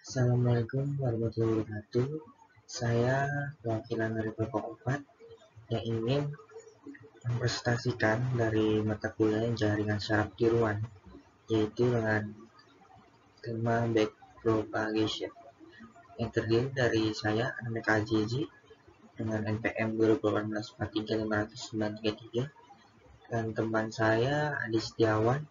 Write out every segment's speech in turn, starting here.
Assalamualaikum warahmatullahi wabarakatuh. Saya perwakilan dari kelompok 4 yang ingin mempresentasikan dari mata kuliah jaringan syaraf tiruan, yaitu dengan tema backpropagation yang terdiri dari saya, Anameka Azizi, dengan NPM 2018-43593 dan teman saya Adi Setiawan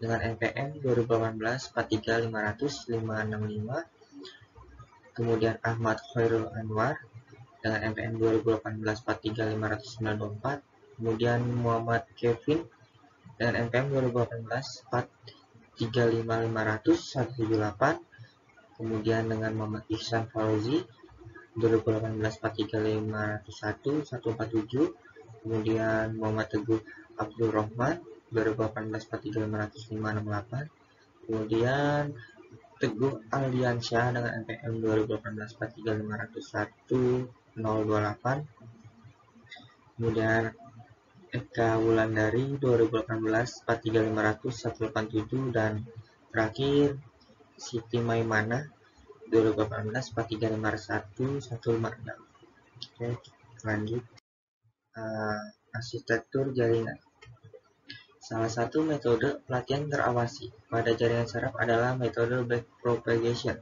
dengan NPM 2018-43500-565, kemudian Ahmad Khairul Anwar dengan NPM 2018-43500-924, kemudian Muhammad Kevin dengan NPM 2018-43500-178, kemudian dengan Muhammad Ihsan Fauzi 2018-43501-147, kemudian Muhammad Teguh Abdul Rahman 2018-43500-568, kemudian Teguh Aldiansyah dengan NPM 2018-43501-028, kemudian Eka Wulandari 2018-43500-187, dan terakhir Siti Maimana 2018-43501-156. Oke, lanjut. Arsitektur jaringan. Salah satu metode pelatihan terawasi pada jaringan saraf adalah metode backpropagation,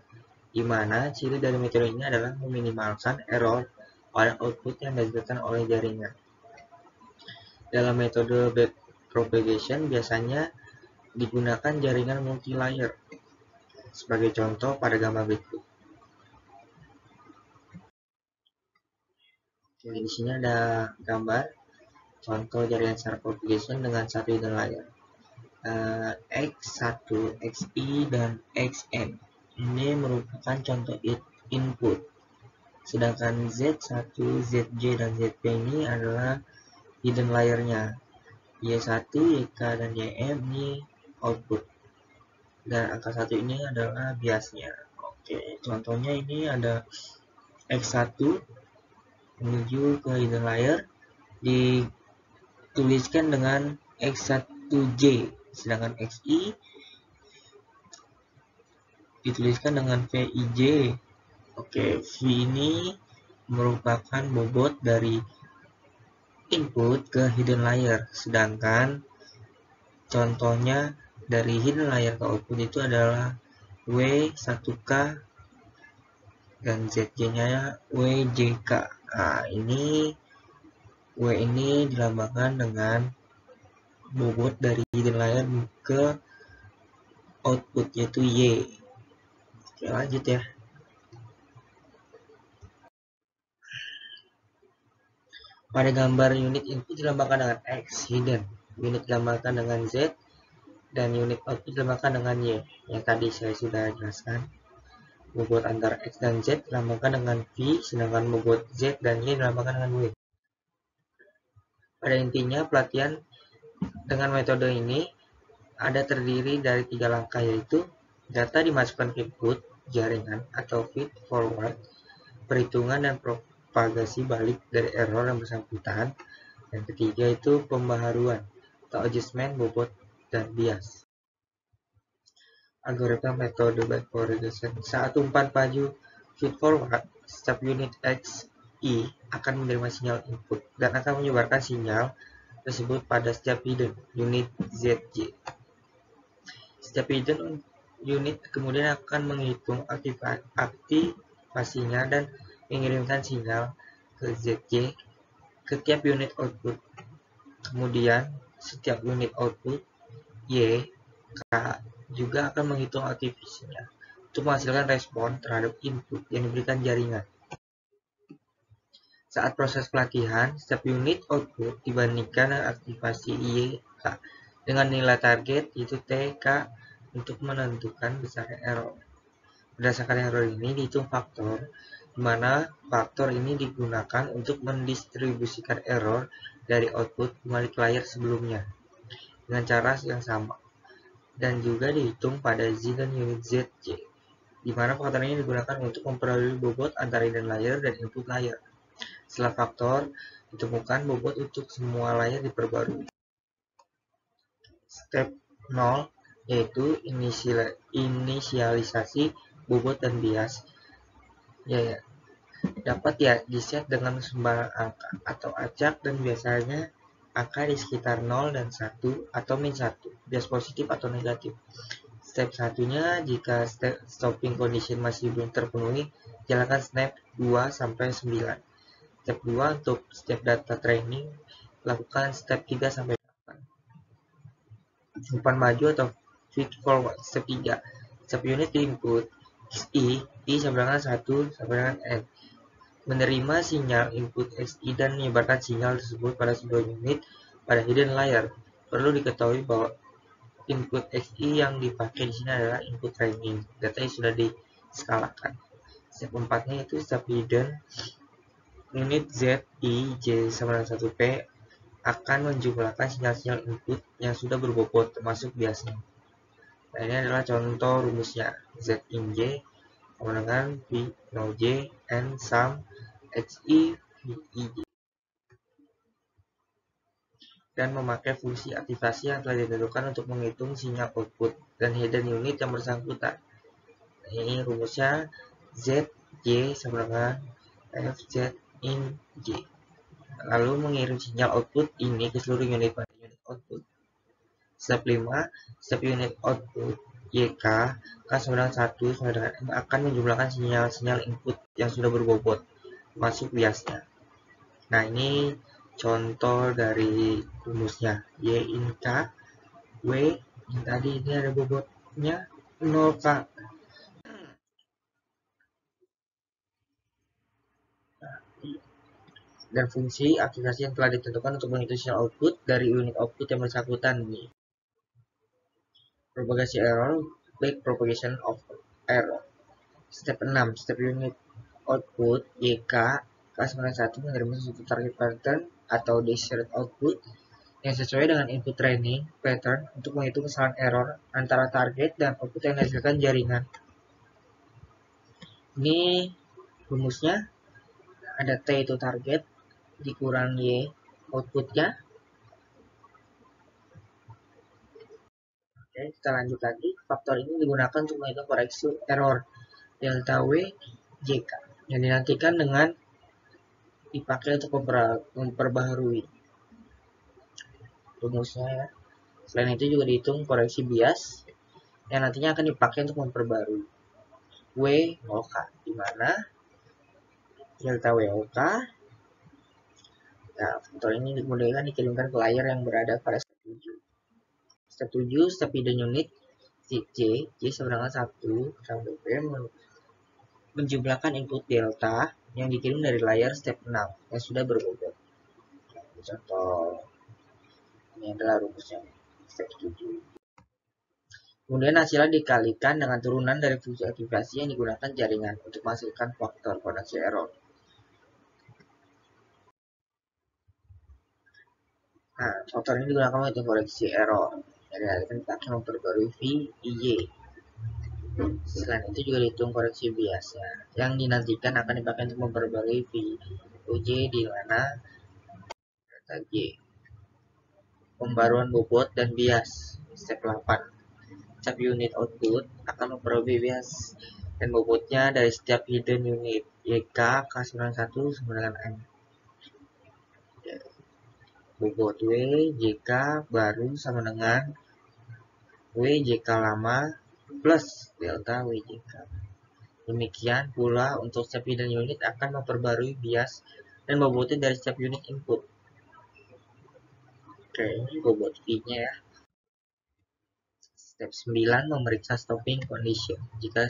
di mana ciri dari metode ini adalah meminimalkan error pada output yang dihasilkan oleh jaringan. Dalam metode backpropagation biasanya digunakan jaringan multi-layer. Sebagai contoh pada gambar berikut. Oke, di sini ada gambar contoh jaringan saraf propagation dengan satu hidden layer. X1, XI, dan XM ini merupakan contoh input, sedangkan Z1, ZJ, dan ZP ini adalah hidden layer-nya. Y1, YK, dan YM ini output, dan angka 1 ini adalah biasnya. Oke, contohnya ini ada X1 menuju ke hidden layer dituliskan dengan X1J, sedangkan XI dituliskan dengan VIJ. Oke, V ini merupakan bobot dari input ke hidden layer, sedangkan contohnya dari hidden layer ke output itu adalah W1K dan ZJ-nya WJK. Nah, ini W ini dilambangkan dengan bobot dari hidden layer ke output, yaitu Y. Oke, lanjut ya. Pada gambar unit input dilambangkan dengan X, hidden, unit dilambangkan dengan Z, dan unit output dilambangkan dengan Y. Yang tadi saya sudah jelaskan. Bobot antara X dan Z dilambangkan dengan V, sedangkan bobot Z dan Y dilambangkan dengan W. Pada intinya, pelatihan dengan metode ini ada terdiri dari 3 langkah, yaitu data dimasukkan ke input jaringan atau feed forward, perhitungan dan propagasi balik dari error yang bersangkutan, dan ketiga itu pembaharuan atau adjustment bobot dan bias. Algoritma metode backpropagation. Saat umpan paju feed forward, setiap unit XI akan menerima sinyal input dan akan menyebarkan sinyal tersebut pada setiap hidden unit ZJ. Setiap hidden unit kemudian akan menghitung aktivasinya dan mengirimkan sinyal ke ZJ ke tiap unit output. Kemudian setiap unit output Y, K juga akan menghitung aktivasinya untuk menghasilkan respon terhadap input yang diberikan jaringan. Saat proses pelatihan, setiap unit output dibandingkan dengan aktivasi Y, K dengan nilai target yaitu TK untuk menentukan besarnya error. Berdasarkan error ini dihitung faktor, di mana faktor ini digunakan untuk mendistribusikan error dari output kembali ke layer sebelumnya dengan cara yang sama, dan juga dihitung pada hidden unit ZJ, di mana faktor ini digunakan untuk memperoleh bobot antara hidden layer dan input layer. Setelah faktor ditemukan, bobot untuk semua layer diperbarui. Step 0 yaitu inisialisasi bobot dan bias ya dapat ya diset dengan sembarang angka atau acak, dan biasanya angka di sekitar 0 dan 1 atau min 1, bias positif atau negatif. Step satunya, jika stopping condition masih belum terpenuhi, jalankan step 2 sampai 9. Step 2 untuk step data training, lakukan step 3 sampai 8. Umpan maju atau feed forward. Step 3, step unit input I sama dengan 1 sampai dengan N. Menerima sinyal input XI dan menyebarkan sinyal tersebut pada sebuah unit pada hidden layer. Perlu diketahui bahwa input XI yang dipakai di sini adalah input training. Datanya sudah diskalakan. Step 4-nya itu step hidden unit Z, I, J sama dengan 1P akan menjumlahkan sinyal-sinyal input yang sudah berbobot termasuk biasnya. Nah, ini adalah contoh rumusnya. Z in J sama dengan V no J N sum XI V I J, dan memakai fungsi aktivasi yang telah ditentukan untuk menghitung sinyal output dan hidden unit yang bersangkutan. Nah, ini rumusnya Z J sama dengan FZ in J. Lalu mengirim sinyal output ini ke seluruh unit pada unit output. Step 5, step unit output YK K sama dengan 1 sama dengan M akan menjumlahkan sinyal-sinyal input yang sudah berbobot masuk biasnya. Nah, ini contoh dari rumusnya. Y in K, W yang tadi ini ada bobotnya 0K. Dan fungsi aktivasi yang telah ditentukan untuk menghitung sinyal output dari unit output yang bersangkutan nih. Propagasi error, back propagation of error. Step 6, step unit output YK K sama dengan 1 menerima suatu target pattern atau desired output yang sesuai dengan input training pattern untuk menghitung kesalahan error antara target dan output yang dihasilkan jaringan. Ini rumusnya, ada T itu target dikurang Y outputnya. Oke, kita lanjut lagi. Faktor ini digunakan untuk menghitung koreksi error delta W JK yang dinantikan dengan dipakai untuk memperbaharui rumusnya ya. Selain itu juga dihitung koreksi bias yang nantinya akan dipakai untuk memperbarui W 0K, di mana delta W 0K. Nah, faktor ini kemudian dikirimkan ke layer yang berada pada step 7. Step 7, step hidden unit J sama dengan 1 sampai P menjumlahkan input delta yang dikirim dari layer step 6 yang sudah berbobot. Contoh, ini adalah rumusnya step 7. Kemudian hasilnya dikalikan dengan turunan dari fungsi aktivasi yang digunakan jaringan untuk menghasilkan faktor koreksi error. Nah, faktor ini digunakan untuk koreksi error. Jadi kita akan memperbarui VIY. Selain itu juga dihitung koreksi bias ya, yang dinantikan akan dipakai untuk memperbarui VUJ, di mana data J. Pembaruan bobot dan bias. Step 8. Setiap unit output akan memperoleh bias dan bobotnya dari setiap hidden unit YK K91 sama dengan M. Bobot W JK baru sama dengan W JK lama plus delta W JK. Demikian pula untuk setiap hidden unit akan memperbarui bias dan bobotnya dari setiap unit input. Oke, ini bobot V-nya ya. Step 9, memeriksa stopping condition. Jika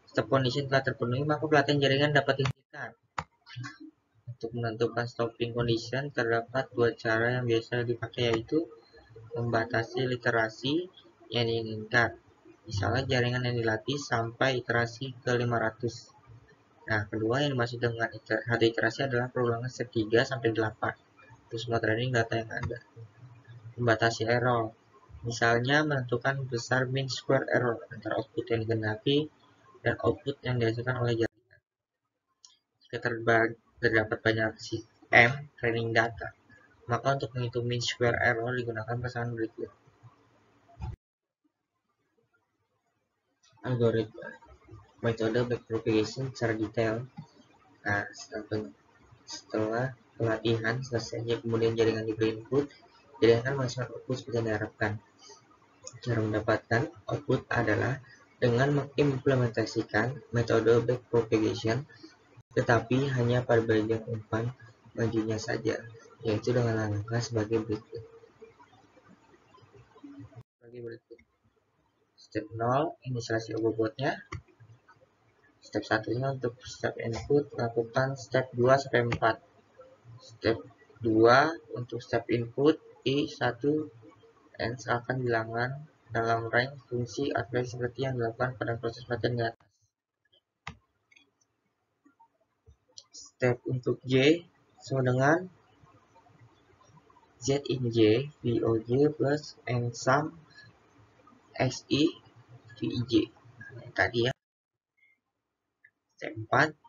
stop condition telah terpenuhi, maka pelatihan jaringan dapat dihentikan. Untuk menentukan stopping condition, terdapat dua cara yang biasa dipakai, yaitu membatasi literasi yang diinginkan. Misalnya jaringan yang dilatih sampai iterasi ke 500. Nah, kedua yang dimaksud dengan satu iterasi adalah perulangan step 3 sampai 8. Itu semua training data yang ada. Membatasi error. Misalnya menentukan besar mean square error antara output yang dikehendaki dan output yang dihasilkan oleh jaringan. Jika terdapat banyak M training data, maka untuk menghitung mean square error digunakan pasangan berikut. Algoritma. metode backpropagation secara detail. Nah, setelah pelatihan selesai, kemudian jaringan diberi input, jaringan akan menghasilkan output seperti yang diharapkan. Cara mendapatkan output adalah dengan mengimplementasikan metode backpropagation, tetapi hanya pada bagian umpan majunya saja, yaitu dengan langkah sebagai berikut. Step 0, inisialisasi bobotnya. Step 1-nya untuk step input, lakukan step 2 sampai 4. Step 2 untuk step input I1 n seakan bilangan dalam range fungsi arbitrary seperti yang dilakukan pada proses pelatihan di atas. Step untuk J sama dengan Z in J VOJ plus N sum XI VIJ. Tadi ya. Step 4